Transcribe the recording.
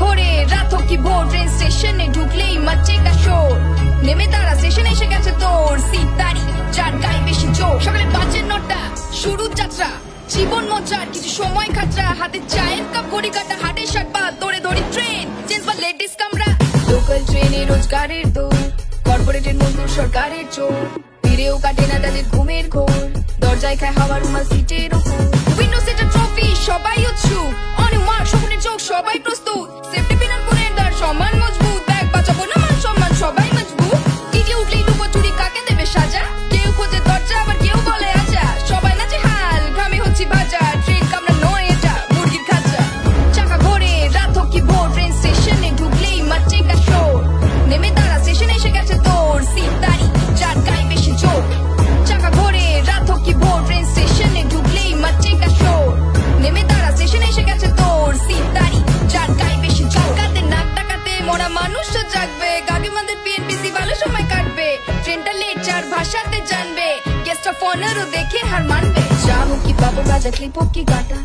ঘোরে রাত হোক কি ভোর, ট্রেন স্টেশনে ঢুকলেই মাচেগা শোর। নেমে তারা স্টেশনে এসে গেছে তোর, সিট তারি যার গায়ে বেশি জোর। সকালে বাজে 9টা, শুরু যাত্রা, জীবন মজার কিছু সময় খাতরা। হাতে চায়ের কাপ, ঘড়ি কাটা, হাটে শাক পা, দৌড়ে দৌড়ি ট্রেন, জেন্টস বা লেডিস কামরা। লোকাল ট্রেনে রোজগারের দৌড়, কর্পোরেটের মজদুর সরকারের চোর। ফিরেও কাটে না তাদের ঘুমের ঘোর, দরজায় খায় হাওয়া রুমাল সিটের ওপর। উইন্ডো সিটের ট্রফি সবাই উৎসুক, অনেক মার্ক স্বপ্নের চোখ সবাই প্রস্তুত। সেফটি পিনার পরে দাঁড় সমান মজবুত, ব্যাগ বাঁচাবো না মান সম্মান সবাই মজবুত। টিটি উঠলেই লুকো চুরি কাকে দেবে সাজা, কেউ খোঁজে দরজা আবার কেউ বলে আজা। সবাই নাচে হাল, ঘামে হচ্ছে ভাজা, ট্রেন কামরা নয় এটা মুরগির খাঁচা। চাকা ঘোরে রাত হোক কি ভোর, ট্রেন স্টেশনে ঢুকলেই মাচেগা শোর। নেমে তারা স্টেশনে এসে গেছে তোর, সিট তারি যার গায়ে বেশি জোর। চাকা ঘোরে রাত হোক কি ভোর, ট্রেন স্টেশনে ঢুকলেই মাচেগা শোর। নেমে তারা স্টেশনে এসে গেছে তোর, সিট তারি যার গায়ে বেশি জোর। কাতে নাক টাকাতে মোরা মানুষ তো জাগবে, গাগিমাদের পিএনপিসি ভালো সময় কাটবে। ট্রেনটা লেট চার ভাষাতে জানবে, গেস্ট অফ অনারও দেখে হার মানবে। যা হোক কি বাবু রাজা, ক্লিপ হোক কি গাটা।